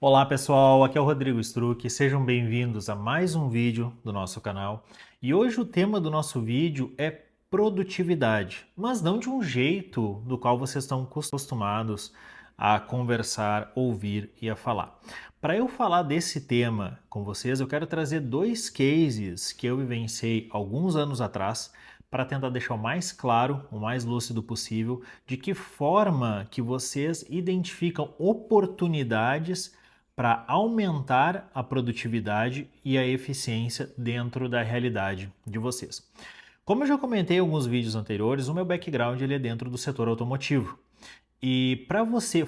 Olá pessoal, aqui é o Rodrigo Struck, sejam bem-vindos a mais um vídeo do nosso canal. E hoje o tema do nosso vídeo é produtividade, mas não de um jeito do qual vocês estão acostumados a conversar, ouvir e a falar. Para eu falar desse tema com vocês, eu quero trazer dois cases que eu vivenciei alguns anos atrás para tentar deixar o mais claro, o mais lúcido possível, de que forma que vocês identificam oportunidades para aumentar a produtividade e a eficiência dentro da realidade de vocês. Como eu já comentei em alguns vídeos anteriores, o meu background ele é dentro do setor automotivo. E para você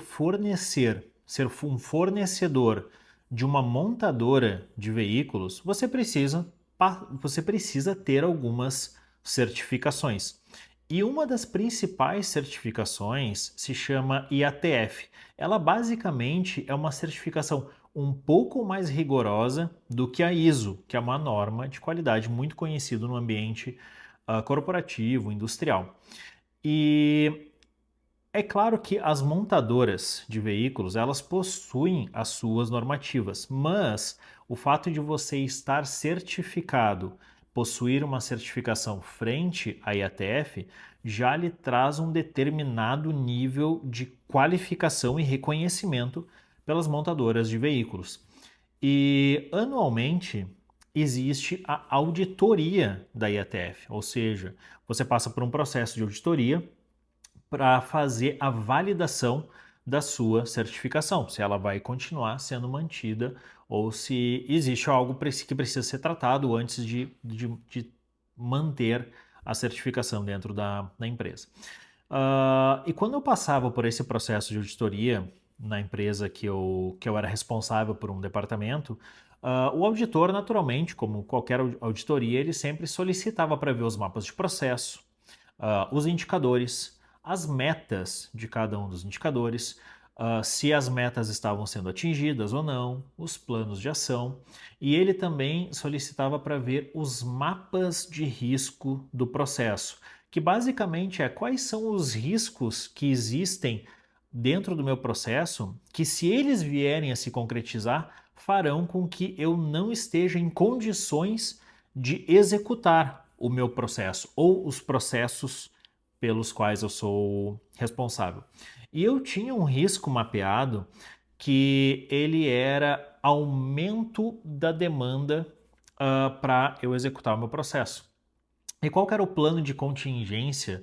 ser um fornecedor de uma montadora de veículos, você precisa ter algumas certificações. E uma das principais certificações se chama IATF. Ela basicamente é uma certificação um pouco mais rigorosa do que a ISO, que é uma norma de qualidade muito conhecida no ambiente corporativo, industrial. E é claro que as montadoras de veículos, elas possuem as suas normativas, mas o fato de você estar certificado, possuir uma certificação frente à IATF, já lhe traz um determinado nível de qualificação e reconhecimento pelas montadoras de veículos. E anualmente existe a auditoria da IATF, ou seja, você passa por um processo de auditoria para fazer a validação da sua certificação, se ela vai continuar sendo mantida ou se existe algo que precisa ser tratado antes de manter a certificação dentro da empresa. E quando eu passava por esse processo de auditoria na empresa que eu era responsável por um departamento, o auditor, naturalmente, como qualquer auditoria, ele sempre solicitava para ver os mapas de processo, os indicadores, as metas de cada um dos indicadores, se as metas estavam sendo atingidas ou não, os planos de ação, e ele também solicitava para ver os mapas de risco do processo, que basicamente é quais são os riscos que existem dentro do meu processo, que se eles vierem a se concretizar, farão com que eu não esteja em condições de executar o meu processo ou os processos pelos quais eu sou responsável. E eu tinha um risco mapeado que ele era aumento da demanda para eu executar o meu processo. E qual que era o plano de contingência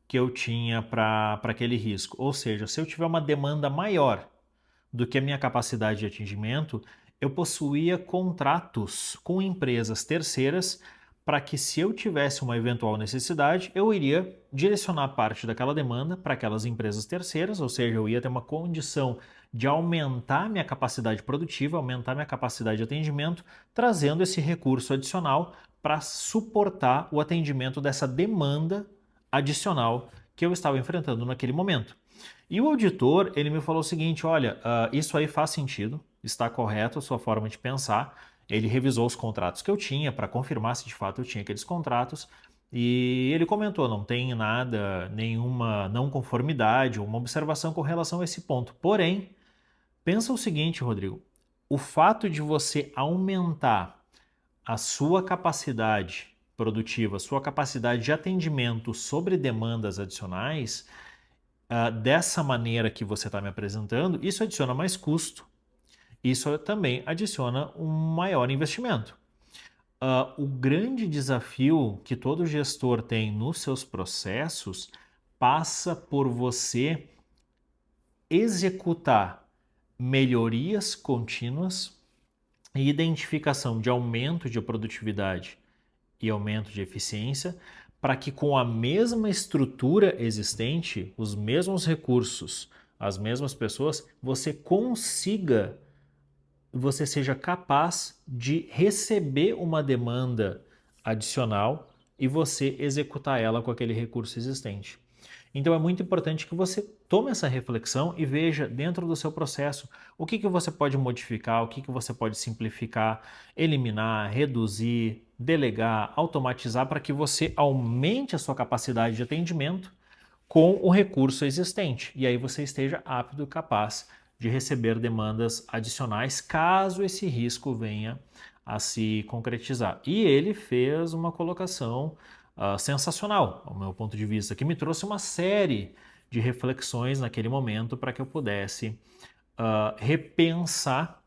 que eu tinha para aquele risco? Ou seja, se eu tiver uma demanda maior do que a minha capacidade de atingimento, eu possuía contratos com empresas terceiras para que, se eu tivesse uma eventual necessidade, eu iria direcionar parte daquela demanda para aquelas empresas terceiras, ou seja, eu ia ter uma condição de aumentar minha capacidade produtiva, aumentar minha capacidade de atendimento, trazendo esse recurso adicional para suportar o atendimento dessa demanda adicional que eu estava enfrentando naquele momento. E o auditor, ele me falou o seguinte, olha, isso aí faz sentido, está correto a sua forma de pensar. Ele revisou os contratos que eu tinha para confirmar se de fato eu tinha aqueles contratos e ele comentou, não tem nada, nenhuma não conformidade ou uma observação com relação a esse ponto. Porém, pensa o seguinte, Rodrigo, o fato de você aumentar a sua capacidade produtiva, a sua capacidade de atendimento sobre demandas adicionais, dessa maneira que você está me apresentando, isso adiciona mais custo, isso também adiciona um maior investimento. O grande desafio que todo gestor tem nos seus processos passa por você executar melhorias contínuas e identificação de aumento de produtividade e aumento de eficiência, para que com a mesma estrutura existente, os mesmos recursos, as mesmas pessoas, você seja capaz de receber uma demanda adicional e você executar ela com aquele recurso existente. Então é muito importante que você tome essa reflexão e veja dentro do seu processo o que você pode modificar, o que você pode simplificar, eliminar, reduzir, delegar, automatizar para que você aumente a sua capacidade de atendimento com o recurso existente. E aí você esteja apto e capaz de receber demandas adicionais caso esse risco venha a se concretizar. E ele fez uma colocação sensacional, ao meu ponto de vista, que me trouxe uma série de reflexões naquele momento para que eu pudesse repensar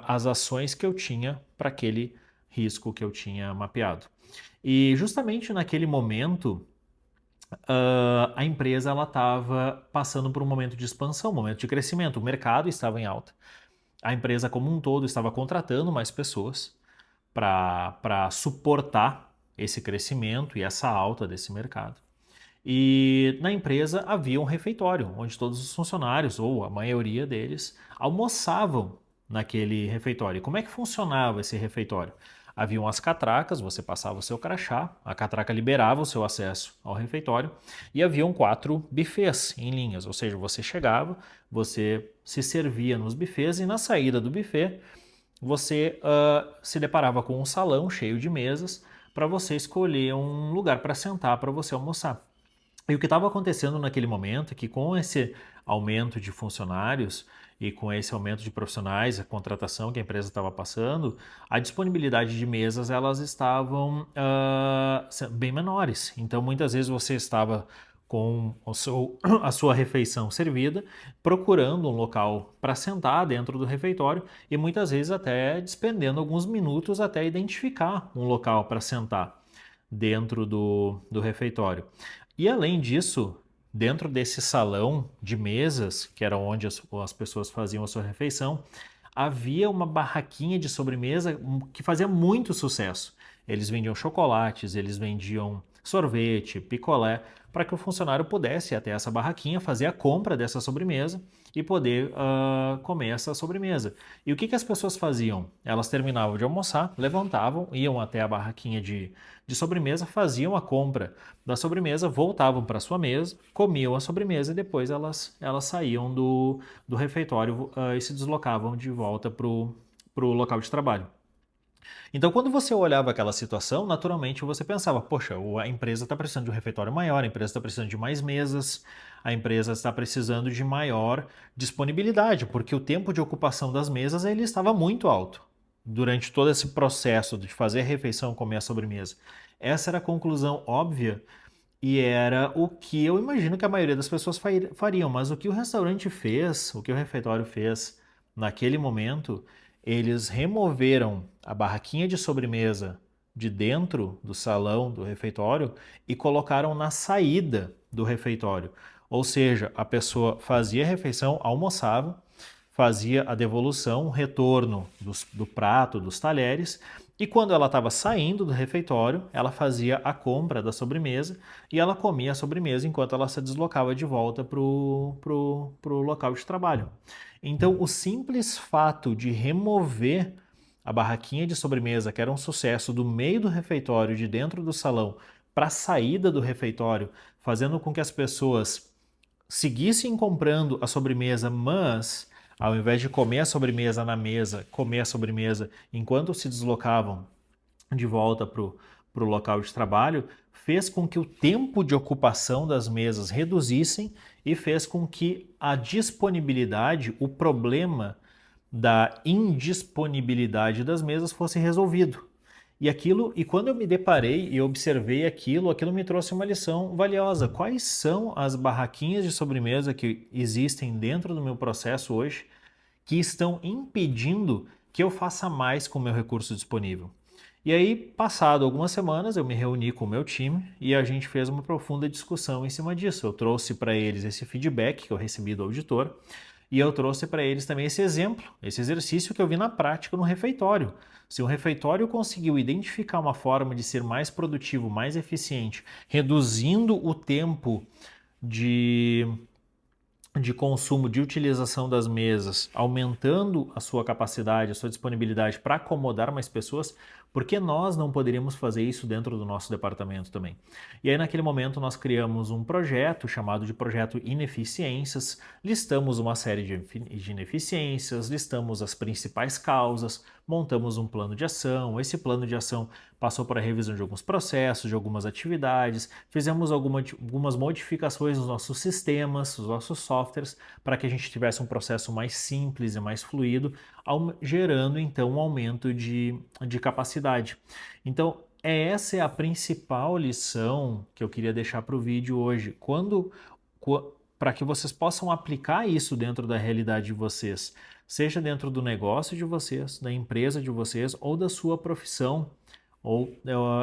as ações que eu tinha para aquele risco que eu tinha mapeado. E justamente naquele momento, a empresa estava passando por um momento de expansão, um momento de crescimento, o mercado estava em alta. A empresa como um todo estava contratando mais pessoas para suportar esse crescimento e essa alta desse mercado. E na empresa havia um refeitório, onde todos os funcionários, ou a maioria deles, almoçavam naquele refeitório. Como é que funcionava esse refeitório? Haviam as catracas, você passava o seu crachá, a catraca liberava o seu acesso ao refeitório e haviam 4 buffets em linhas, ou seja, você chegava, você se servia nos buffets e na saída do buffet você se deparava com um salão cheio de mesas para você escolher um lugar para sentar para você almoçar. E o que estava acontecendo naquele momento é que com esse aumento de funcionários e com esse aumento de profissionais, a contratação que a empresa estava passando, a disponibilidade de mesas elas estavam bem menores. Então muitas vezes você estava com a sua refeição servida, procurando um local para sentar dentro do refeitório e muitas vezes até despendendo alguns minutos até identificar um local para sentar dentro do refeitório. E além disso, dentro desse salão de mesas, que era onde as pessoas faziam a sua refeição, havia uma barraquinha de sobremesa que fazia muito sucesso. Eles vendiam chocolates, eles vendiam sorvete, picolé, para que o funcionário pudesse ir até essa barraquinha, fazer a compra dessa sobremesa e poder comer essa sobremesa. E o que as pessoas faziam? Elas terminavam de almoçar, levantavam, iam até a barraquinha de sobremesa, faziam a compra da sobremesa, voltavam para sua mesa, comiam a sobremesa e depois elas saíam do refeitório e se deslocavam de volta para o local de trabalho. Então, quando você olhava aquela situação, naturalmente você pensava, poxa, a empresa está precisando de um refeitório maior, a empresa está precisando de mais mesas, a empresa está precisando de maior disponibilidade, porque o tempo de ocupação das mesas ele estava muito alto durante todo esse processo de fazer a refeição, comer a sobremesa. Essa era a conclusão óbvia e era o que eu imagino que a maioria das pessoas fariam, mas o que o restaurante fez, o que o refeitório fez naquele momento, eles removeram a barraquinha de sobremesa de dentro do salão do refeitório e colocaram na saída do refeitório. Ou seja, a pessoa fazia a refeição, almoçava, fazia a devolução, o retorno do prato, dos talheres, e quando ela estava saindo do refeitório, ela fazia a compra da sobremesa e ela comia a sobremesa enquanto ela se deslocava de volta para o local de trabalho. Então, o simples fato de remover a barraquinha de sobremesa, que era um sucesso, do meio do refeitório, de dentro do salão, para a saída do refeitório, fazendo com que as pessoas seguissem comprando a sobremesa, mas ao invés de comer a sobremesa na mesa, comer a sobremesa enquanto se deslocavam de volta para o local de trabalho, fez com que o tempo de ocupação das mesas reduzissem e fez com que a disponibilidade, o problema da indisponibilidade das mesas fosse resolvido. E quando eu me deparei e observei aquilo me trouxe uma lição valiosa. Quais são as barraquinhas de sobremesa que existem dentro do meu processo hoje que estão impedindo que eu faça mais com o meu recurso disponível? E aí, passado algumas semanas, eu me reuni com o meu time e a gente fez uma profunda discussão em cima disso. Eu trouxe para eles esse feedback que eu recebi do auditor e eu trouxe para eles também esse exemplo, esse exercício que eu vi na prática no refeitório. Se o refeitório conseguiu identificar uma forma de ser mais produtivo, mais eficiente, reduzindo o tempo de consumo, de utilização das mesas, aumentando a sua capacidade, a sua disponibilidade para acomodar mais pessoas, por que nós não poderíamos fazer isso dentro do nosso departamento também? E aí naquele momento nós criamos um projeto chamado de Projeto Ineficiências, listamos uma série de ineficiências, listamos as principais causas, montamos um plano de ação, esse plano de ação passou por a revisão de alguns processos, de algumas atividades, fizemos algumas modificações nos nossos sistemas, nos nossos softwares, para que a gente tivesse um processo mais simples e mais fluido, gerando então um aumento de capacidade. Então, essa é a principal lição que eu queria deixar para o vídeo hoje. Para que vocês possam aplicar isso dentro da realidade de vocês, seja dentro do negócio de vocês, da empresa de vocês ou da sua profissão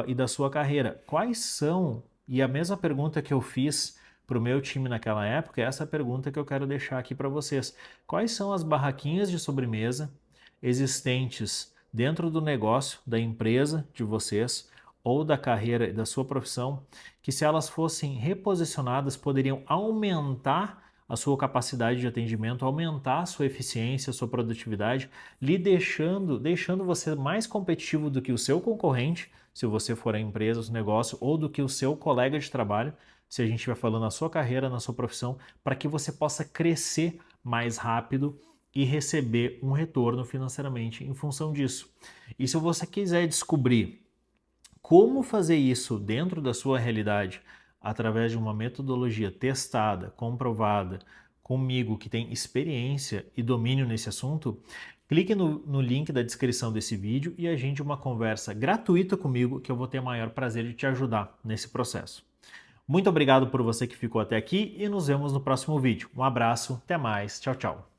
e da sua carreira. Quais são, e a mesma pergunta que eu fiz para o meu time naquela época, é essa pergunta que eu quero deixar aqui para vocês. Quais são as barraquinhas de sobremesa existentes dentro do negócio, da empresa de vocês ou da carreira e da sua profissão, que se elas fossem reposicionadas poderiam aumentar a sua capacidade de atendimento, aumentar a sua eficiência, a sua produtividade, lhe deixando você mais competitivo do que o seu concorrente, se você for a empresa, o negócio, ou do que o seu colega de trabalho, se a gente estiver falando na sua carreira, na sua profissão, para que você possa crescer mais rápido e receber um retorno financeiramente em função disso. E se você quiser descobrir como fazer isso dentro da sua realidade, através de uma metodologia testada, comprovada, comigo que tem experiência e domínio nesse assunto, clique no link da descrição desse vídeo e agende uma conversa gratuita comigo que eu vou ter o maior prazer de te ajudar nesse processo. Muito obrigado por você que ficou até aqui e nos vemos no próximo vídeo. Um abraço, até mais, tchau, tchau.